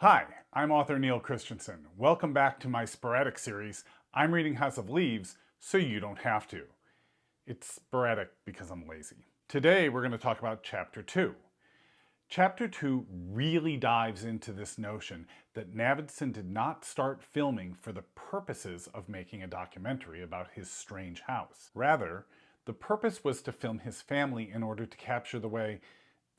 Hi, I'm author Neil Christensen. Welcome back to my sporadic series, I'm reading House of Leaves so you don't have to. It's sporadic because I'm lazy. Today we're going to talk about Chapter 2. Chapter 2 really dives into this notion that Navidson did not start filming for the purposes of making a documentary about his strange house. Rather, the purpose was to film his family in order to capture the way,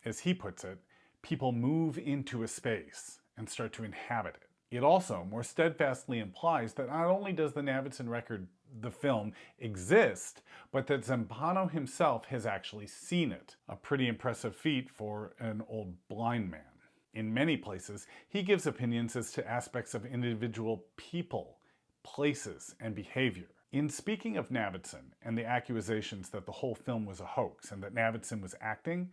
as he puts it, people move into a space and start to inhabit it. It also more steadfastly implies that not only does the Navidson record, the film, exist, but that Zampano himself has actually seen it. A pretty impressive feat for an old blind man. In many places, he gives opinions as to aspects of individual people, places, and behavior. In speaking of Navidson and the accusations that the whole film was a hoax and that Navidson was acting,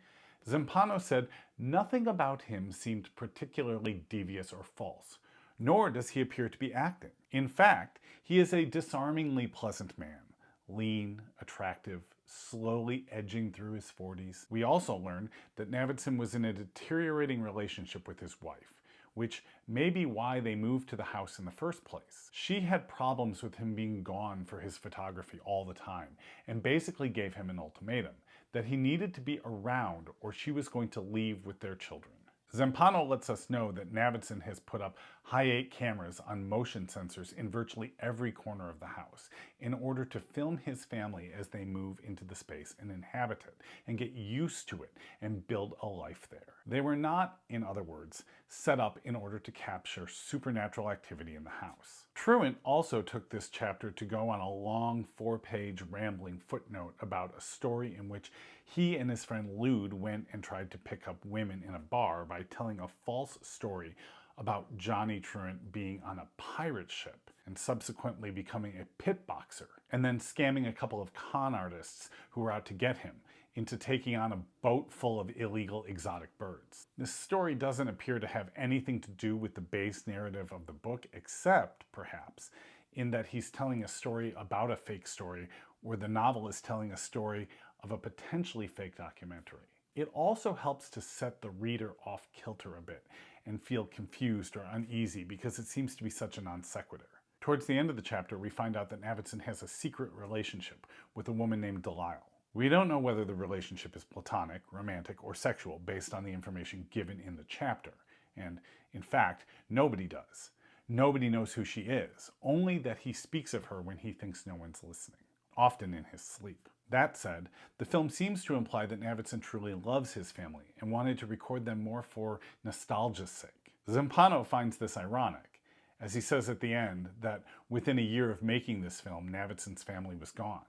Zampano said nothing about him seemed particularly devious or false, nor does he appear to be acting. In fact, he is a disarmingly pleasant man, lean, attractive, slowly edging through his 40s. We also learn that Navidson was in a deteriorating relationship with his wife, which may be why they moved to the house in the first place. She had problems with him being gone for his photography all the time, and basically gave him an ultimatum that he needed to be around or she was going to leave with their children. Zampano lets us know that Navidson has put up Hi8 cameras on motion sensors in virtually every corner of the house in order to film his family as they move into the space and inhabit it and get used to it and build a life there. They were not, in other words, set up in order to capture supernatural activity in the house. Truant also took this chapter to go on a long 4-page rambling footnote about a story in which he and his friend Lude went and tried to pick up women in a bar by telling a false story about Johnny Truant being on a pirate ship and subsequently becoming a pit boxer, and then scamming a couple of con artists who were out to get him into taking on a boat full of illegal exotic birds. This story doesn't appear to have anything to do with the base narrative of the book, except, perhaps, in that he's telling a story about a fake story, where the novel is telling a story of a potentially fake documentary. It also helps to set the reader off kilter a bit and feel confused or uneasy because it seems to be such a non sequitur. Towards the end of the chapter, we find out that Navidson has a secret relationship with a woman named Delisle. We don't know whether the relationship is platonic, romantic, or sexual based on the information given in the chapter, and in fact, nobody does. Nobody knows who she is, only that he speaks of her when he thinks no one's listening, often in his sleep. That said, the film seems to imply that Navidson truly loves his family and wanted to record them more for nostalgia's sake. Zampano finds this ironic, as he says at the end that within a year of making this film, Navidson's family was gone,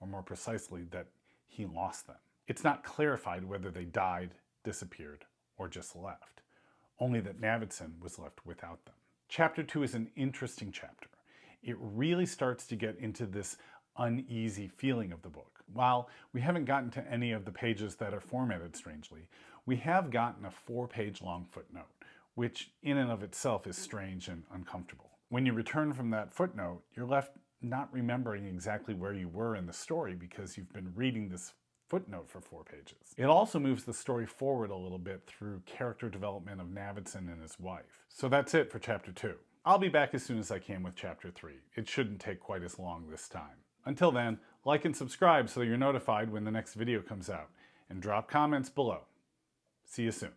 or more precisely, that he lost them. It's not clarified whether they died, disappeared, or just left, only that Navidson was left without them. Chapter 2 is an interesting chapter. It really starts to get into this uneasy feeling of the book. While we haven't gotten to any of the pages that are formatted strangely, we have gotten a 4-page long footnote, which in and of itself is strange and uncomfortable. When you return from that footnote, you're left not remembering exactly where you were in the story because you've been reading this footnote for 4 pages. It also moves the story forward a little bit through character development of Navidson and his wife. So that's it for Chapter 2. I'll be back as soon as I can with Chapter 3. It shouldn't take quite as long this time. Until then, like and subscribe so you're notified when the next video comes out, and drop comments below. See you soon.